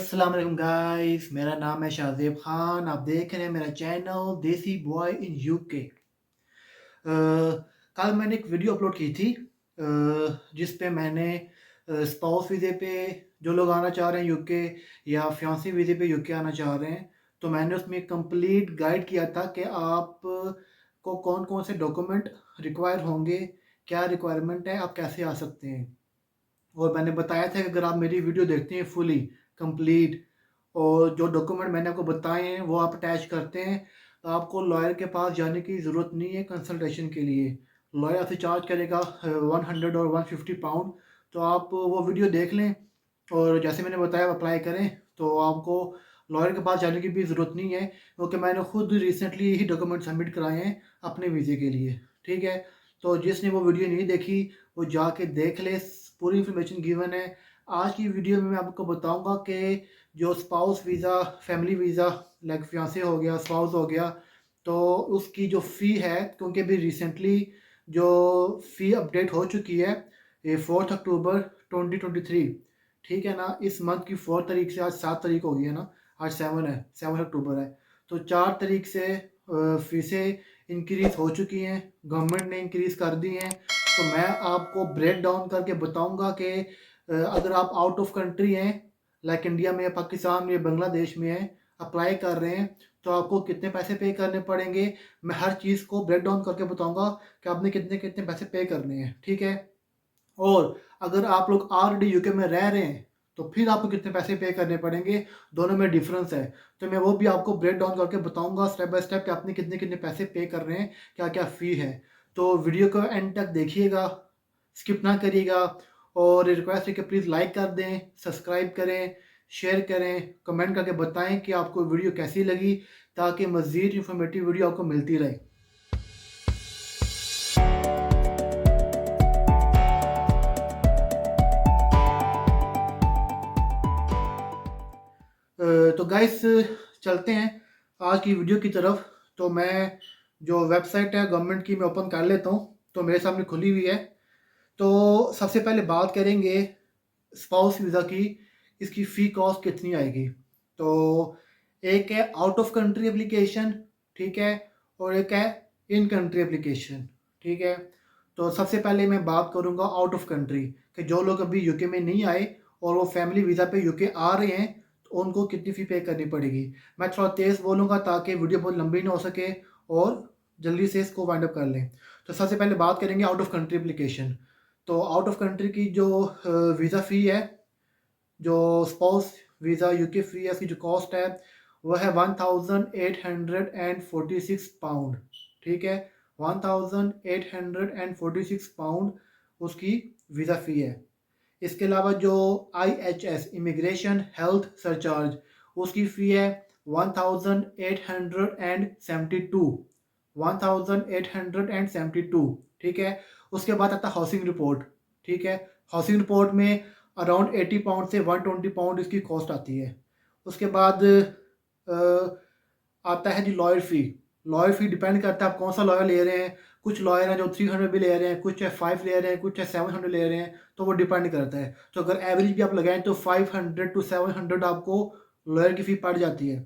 अस्सलाम वालेकुम गाइस, मेरा नाम है शाहज़ेब ख़ान। आप देख रहे हैं मेरा चैनल देसी बॉय इन यूके। कल मैंने एक वीडियो अपलोड की थी जिस पे मैंने स्पाउस वीज़े पे जो लोग आना चाह रहे हैं यूके या फियांसी वीज़े पे यूके आना चाह रहे हैं, तो मैंने उसमें एक कंप्लीट गाइड किया था कि आप को कौन-कौन से डॉक्यूमेंट रिक्वायर होंगे, क्या रिक्वायरमेंट है, आप कैसे आ सकते हैं। और मैंने बताया था कि अगर आप मेरी वीडियो देखते हैं फुली कंप्लीट और जो डॉक्यूमेंट मैंने आपको बताए हैं वो आप अटैच करते हैं, तो आपको लॉयर के पास जाने की ज़रूरत नहीं है कंसल्टेशन के लिए। लॉयर आपसे चार्ज करेगा 100 और 150 पाउंड। तो आप वो वीडियो देख लें और जैसे मैंने बताया अप्लाई करें, तो आपको लॉयर के पास जाने की भी ज़रूरत नहीं है, क्योंकि मैंने खुद रिसेंटली यही डॉक्यूमेंट सबमिट कराए हैं अपने वीज़े के लिए। ठीक है? तो जिसने वो वीडियो नहीं देखी वो जाके देख ले, पूरी इन्फॉर्मेशन गिवन है। आज की वीडियो में मैं आपको बताऊंगा कि जो spouse visa, family visa like fiance हो गया, स्पाउस हो गया, तो उसकी जो फ़ी है, क्योंकि अभी रिसेंटली जो फ़ी अपडेट हो चुकी है, ये 4 अक्टूबर 2023, ठीक है ना? इस मंथ की 4 तारीख से आज 7 तारीख हो गई है ना? आज 7 है, 7 अक्टूबर है। तो 4 तारीख से फ़ीसें इंक्रीज़ हो चुकी हैं, गवर्नमेंट ने इंक्रीज़ कर दी हैं। तो मैं आपको ब्रेक डाउन करके बताऊंगा कि अगर आप आउट ऑफ कंट्री हैं, लाइक इंडिया में या पाकिस्तान में या बांग्लादेश में हैं, अप्लाई कर रहे हैं, तो आपको कितने पैसे पे करने पड़ेंगे। मैं हर चीज़ को ब्रेक डाउन करके बताऊंगा कि आपने कितने कितने पैसे पे करने हैं। ठीक है? और अगर आप लोग ऑलरेडी यूके में रह रहे हैं, तो फिर आपको कितने पैसे पे करने पड़ेंगे, दोनों में डिफरेंस है। तो मैं वो भी आपको ब्रेक डाउन करके बताऊंगा स्टेप बाय स्टेप कि आपने कितने कितने पैसे पे कर रहे हैं, क्या क्या फ़ी है। तो वीडियो को एंड तक देखिएगा, स्किप ना करिएगा। और रिक्वेस्ट है कि प्लीज़ लाइक कर दें, सब्सक्राइब करें, शेयर करें, कमेंट करके बताएं कि आपको वीडियो कैसी लगी, ताकि मज़ीद इंफॉर्मेटिव वीडियो आपको मिलती रहे। तो गाइस, चलते हैं आज की वीडियो की तरफ। तो मैं जो वेबसाइट है गवर्नमेंट की मैं ओपन कर लेता हूँ, तो मेरे सामने खुली हुई है। तो सबसे पहले बात करेंगे स्पाउस वीज़ा की, इसकी फ़ी कॉस्ट कितनी आएगी। तो एक है आउट ऑफ कंट्री एप्लीकेशन, ठीक है, और एक है इन कंट्री एप्लीकेशन, ठीक है। तो सबसे पहले मैं बात करूंगा आउट ऑफ कंट्री, कि जो लोग अभी यूके में नहीं आए और वो फैमिली वीज़ा पे यूके आ रहे हैं, तो उनको कितनी फ़ी पे करनी पड़ेगी। मैं थोड़ा तेज़ बोलूँगा ताकि वीडियो बहुत लंबी ना हो सके और जल्दी से इसको वाइंड अप कर लें। तो सबसे पहले बात करेंगे आउट ऑफ कंट्री एप्लीकेशन। तो आउट ऑफ कंट्री की जो वीज़ा फ़ी है, जो स्पाउस वीज़ा यूके फ़ी है, इसकी जो कॉस्ट है वो है 1846 पाउंड, ठीक है। 1846 पाउंड उसकी वीज़ा फ़ी है। इसके अलावा जो IHS इमिग्रेशन हेल्थ सरचार्ज, उसकी फ़ी है 1872, 1872, ठीक है। उसके बाद आता है हाउसिंग रिपोर्ट, ठीक है। हाउसिंग रिपोर्ट में अराउंड 80 पाउंड से 120 पाउंड इसकी कॉस्ट आती है। उसके बाद आता है जी लॉयर फ़ी। लॉयर फ़ी डिपेंड करता है आप कौन सा लॉयर ले रहे हैं। कुछ लॉयर हैं जो 300 भी ले रहे हैं, कुछ है 5 ले रहे हैं, कुछ है 700 ले रहे हैं, तो वो डिपेंड करता है। तो अगर एवरेज भी आप लगाएं तो 500 टू 700 आपको लॉयर की फ़ी पड़ जाती है।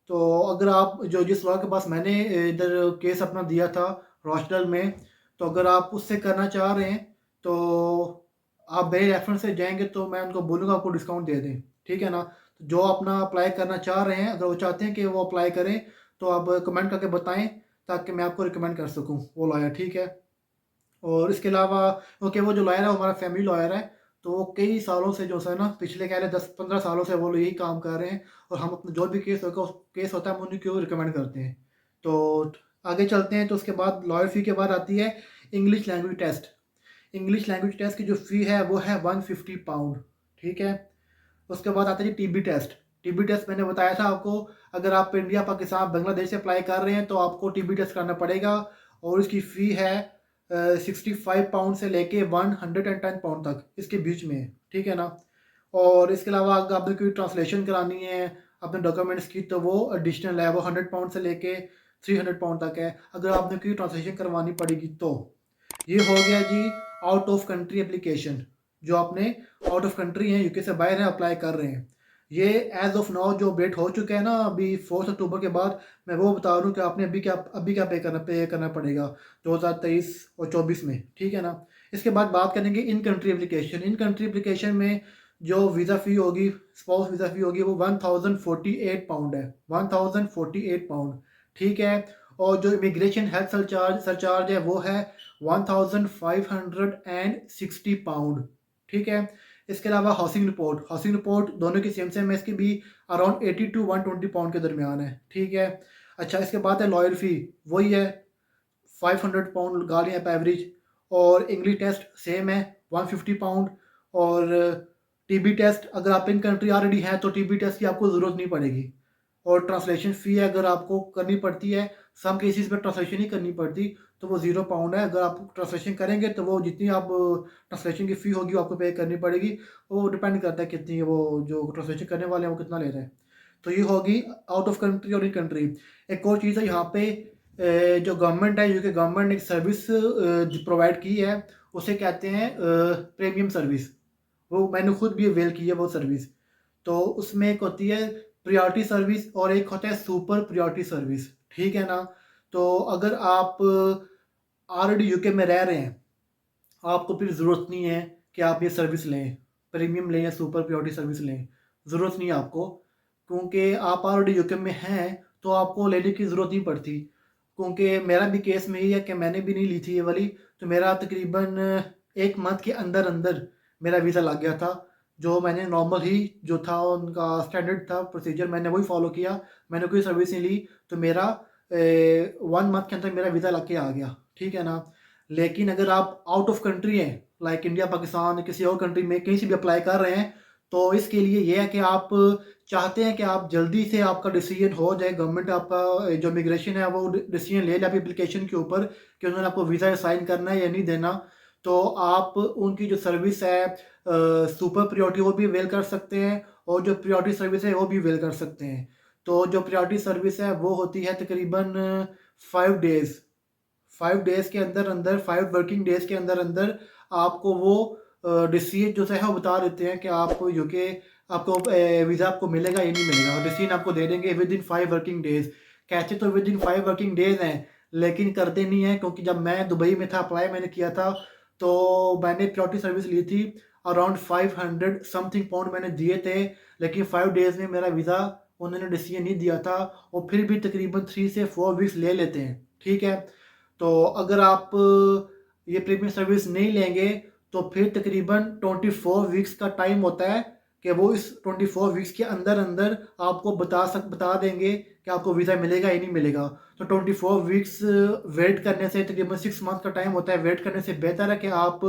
तो अगर आप जो जिस लॉयर के पास मैंने इधर केस अपना दिया था रॉचडेल में, तो अगर आप उससे करना चाह रहे हैं, तो आप मेरे रेफरेंस से जाएंगे, तो मैं उनको बोलूँगा आपको डिस्काउंट दे दें, ठीक है ना। तो जो अपना अप्लाई करना चाह रहे हैं, अगर वो चाहते हैं कि वो अप्लाई करें, तो आप कमेंट करके बताएं ताकि मैं आपको रिकमेंड कर सकूं वो लॉयर, ठीक है। और इसके अलावा क्योंकि वो जो लॉयर है वो हमारा फैमिली लॉयर है, तो वो कई सालों से जो है ना, पिछले कह रहे 10-15 सालों से वो लोग यही काम कर रहे हैं। और हम अपना जो भी केस होता है हम उन्हीं को रिकमेंड करते हैं। तो आगे चलते हैं। तो उसके बाद लॉयर फ़ी के बाद आती है English language test. English language test की जो फ़ी है वो है 150 पाउंड, ठीक है। उसके बाद आता है जी टीबी टेस्ट। टीबी टेस्ट मैंने बताया था आपको, अगर आप इंडिया, पाकिस्तान, बांग्लादेश से अप्लाई कर रहे हैं तो आपको टीबी टेस्ट करना पड़ेगा। और इसकी फ़ी है 65 पाउंड से लेके 110 पाउंड तक, इसके बीच में है, ठीक है ना। और इसके अलावा अगर आपने कोई ट्रांसलेशन करानी है अपने डॉक्यूमेंट्स की, तो वो एडिशनल है, वो 100 पाउंड से लेके 300 पाउंड तक है, अगर आपने कोई ट्रांसलेशन करवानी पड़ेगी तो। ये हो गया जी आउट ऑफ कंट्री एप्लीकेशन, जो आपने आउट ऑफ कंट्री हैं, यूके से बाहर हैं, अप्लाई कर रहे हैं। ये एज़ ऑफ नाउ जो अपडेट हो चुका है ना अभी 4 अक्टूबर के बाद, मैं वो बता रहा हूँ कि आपने अभी क्या पे करना पड़ेगा 2023 और 24 में, ठीक है ना? इसके बाद बात करेंगे in country application. In country application में जो वीज़ा फ़ी होगी, स्पाउस वीज़ा फ़ी होगी वो 1048 पाउंड है, 1048 पाउंड, ठीक है? और जो इमिग्रेशन हेल्थ सरचार्ज है वो है 1560 पाउंड, ठीक है? इसके अलावा हाउसिंग रिपोर्ट दोनों की सेम है, इसकी भी अराउंड 80 टू 120 पाउंड के दरमियान है, ठीक है। अच्छा, इसके बाद है लॉयर फ़ी, वही है 500 पाउंड गाड़ी है एवरेज। और इंग्लिश टेस्ट सेम है 150 पाउंड। और टीबी टेस्ट अगर आप इन कंट्री ऑलरेडी हैं तो टीबी टेस्ट की आपको ज़रूरत नहीं पड़ेगी। और ट्रांसलेशन फ़ी है अगर आपको करनी पड़ती है, सम केसेस में ट्रांसलेशन ही करनी पड़ती, तो वो 0 पाउंड है। अगर आप ट्रांसलेशन करेंगे तो वो जितनी आप ट्रांसलेशन की फ़ी होगी वो आपको पे करनी पड़ेगी। वो डिपेंड करता है कितनी वो जो ट्रांसलेशन करने वाले हैं वो कितना ले रहे हैं। तो ये होगी आउट ऑफ कंट्री और इन कंट्री। एक और चीज़ है यहाँ पे, जो गवर्नमेंट है, यूके गवर्नमेंट ने एक सर्विस प्रोवाइड की है, उसे कहते हैं प्रीमियम सर्विस। वो मैंने खुद भी अवेल की है वो सर्विस। तो उसमें एक होती है प्रायोरिटी सर्विस और एक होता है सुपर प्रायोरिटी सर्विस, ठीक है ना? तो अगर आप ऑलरेडी यूके में रह रहे हैं, आपको फिर ज़रूरत नहीं है कि आप ये सर्विस लें, प्रीमियम लें या सुपर प्रायोरिटी सर्विस लें, ज़रूरत नहीं है आपको। क्योंकि आप ऑलरेडी यूके में हैं, तो आपको लेने की ज़रूरत नहीं पड़ती। क्योंकि मेरा भी केस में ही है कि मैंने भी नहीं ली थी ये वाली, तो मेरा तकरीबन 1 मंथ के अंदर-अंदर मेरा वीज़ा लग गया था। जो मैंने नॉर्मल ही जो था उनका स्टैंडर्ड था प्रोसीजर, मैंने वही फ़ॉलो किया, मैंने कोई सर्विस नहीं ली, तो मेरा 1 मंथ के अंदर मेरा वीज़ा लग के आ गया, ठीक है ना? लेकिन अगर आप आउट ऑफ कंट्री हैं, लाइक इंडिया, पाकिस्तान, किसी और कंट्री में कहीं से भी अप्लाई कर रहे हैं, तो इसके लिए ये है कि आप चाहते हैं कि आप जल्दी से आपका डिसीजन हो जाए, गवर्नमेंट आपका जो इमिग्रेशन है वो डिसीजन ले ले आपकी एप्लीकेशन के ऊपर कि उन्होंने आपको वीज़ा साइन करना है या नहीं देना। तो आप उनकी जो सर्विस है सुपर प्रायोरिटी वो भी अवेल कर सकते हैं, और जो प्रायोरिटी सर्विस है वो भी अवेल कर सकते हैं। तो जो प्रायोरिटी सर्विस है वो होती है तकरीबन 5 डेज़। 5 डेज़ के अंदर-अंदर, 5 वर्किंग डेज़ के अंदर-अंदर आपको वो डिसीजन जो है वो बता देते हैं कि आप यूके आपको वीज़ा आपको मिलेगा या नहीं मिलेगा, और डिसीजन आपको दे देंगे विद इन 5 वर्किंग डेज़। कहते तो विद इन 5 वर्किंग डेज़ हैं, लेकिन करते नहीं हैं, क्योंकि जब मैं दुबई में था, अप्लाई मैंने किया था, तो मैंने प्रायोरिटी सर्विस ली थी। अराउंड 500 समथिंग पाउंड मैंने दिए थे, लेकिन 5 डेज़ में मेरा वीज़ा उन्होंने डिसीजन नहीं दिया था, और फिर भी तकरीबन 3 से 4 वीक्स ले लेते हैं, ठीक है? तो अगर आप ये प्रीमियम सर्विस नहीं लेंगे, तो फिर तकरीबन 24 वीक्स का टाइम होता है कि वो इस 24 वीक्स के अंदर-अंदर आपको बता देंगे कि आपको वीज़ा मिलेगा या नहीं मिलेगा। तो 24 वीक्स वेट करने से, तकरीबन 6 मंथ का टाइम होता है, वेट करने से बेहतर है कि आप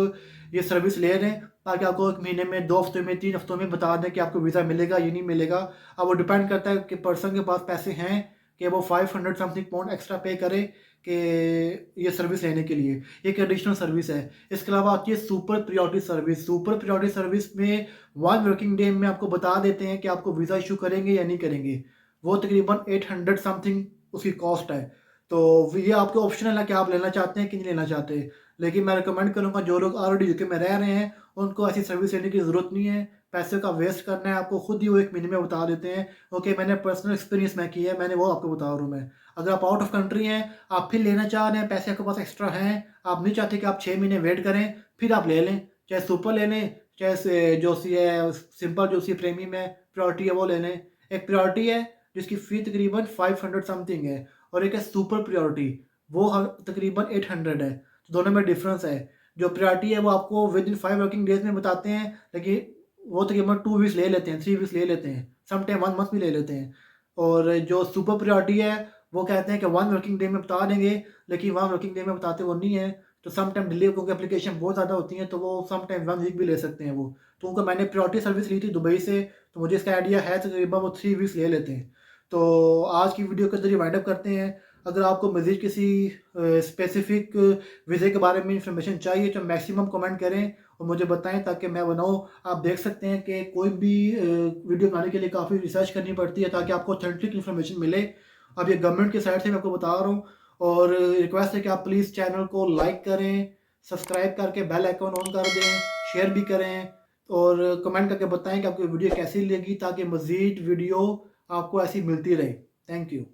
ये सर्विस ले लें, ताकि आपको 1 महीने में, 2 हफ्ते में, 3 हफ्तों में बता दें कि आपको वीज़ा मिलेगा या नहीं मिलेगा। अब वो डिपेंड करता है कि पर्सन के पास पैसे हैं कि वो 500 समथिंग पाउंड एक्स्ट्रा पे करे कि ये सर्विस लेने के लिए। एक एडिशनल सर्विस है। इसके अलावा आती है super priority service. Super priority service में 1 वर्किंग डे में आपको बता देते हैं कि आपको वीज़ा इश्यू करेंगे या नहीं करेंगे। वो तकरीबन 800 समथिंग उसकी कॉस्ट है। तो ये आपके ऑप्शनल है कि आप लेना चाहते हैं कि नहीं लेना चाहते। लेकिन मैं रिकमेंड करूँगा जो लोग ऑलरेडी यूके में रह रहे हैं, उनको ऐसी सर्विस लेने की ज़रूरत नहीं है। पैसे का वेस्ट करना है आपको, खुद ही वो 1 महीने में बता देते हैं। ओके, मैंने पर्सनल एक्सपीरियंस में किया है, मैंने वो आपको बता रहा हूँ मैं। अगर आप आउट ऑफ कंट्री हैं, आप फिर लेना चाह रहे हैं, पैसे आपके पास एक्स्ट्रा हैं, आप नहीं चाहते कि आप 6 महीने वेट करें, फिर आप ले लें। चाहे सुपर ले लें, चाहे जो सी है सिंपल, जो सी प्रीमियम है, प्रायोरिटी है, वो ले लें। एक प्रायोरिटी है जिसकी फ़ी तकरीबन 500 समथिंग है, और एक है सुपर प्रायोरिटी, वो तकरीबन 800 है। तो दोनों में डिफरेंस है। जो प्रायोरिटी है वो आपको विद इन 5 वर्किंग डेज़ में बताते हैं, लेकिन वो तकरीबन 2 वीक्स ले लेते हैं, 3 वीक्स ले लेते हैं, सम टाइम 1 मंथ भी ले लेते हैं। और जो सुपर प्रायोरिटी है वो कहते हैं कि 1 वर्किंग डे में बता देंगे, लेकिन 1 वर्किंग डे में बताते वो नहीं है। तो सम टाइम डिले, क्योंकि एप्लीकेशन बहुत ज़्यादा होती हैं, तो वो सम टाइम 1 वीक भी ले सकते हैं वो। तो उनको मैंने प्रायोरिटी सर्विस ली थी दुबई से, तो मुझे इसका आइडिया है, तकरीबन वो 3 वीक्स ले लेते हैं। तो आज की वीडियो के ज़रिए वाइंड अप करते हैं। अगर आपको मज़ीद किसी स्पेसिफ़िक वीज़े के बारे में इंफॉर्मेशन चाहिए तो मैक्सिमम कमेंट करें और मुझे बताएँ, ताकि मैं बनाऊँ। आप देख सकते हैं कि कोई भी वीडियो बनाने के लिए काफ़ी रिसर्च करनी पड़ती है, ताकि आपको ऑथेंटिक इन्फॉर्मेशन मिले। अब ये गवर्नमेंट की साइड से मैं आपको बता रहा हूँ, और रिक्वेस्ट है कि आप प्लीज़ चैनल को लाइक करें, सब्सक्राइब करके बेल आइकन ऑन कर दें, शेयर भी करें, और कमेंट करके बताएँ कि आपको वीडियो कैसी लगी, ताकि मज़ीद वीडियो आपको ऐसी मिलती रहे। Thank you.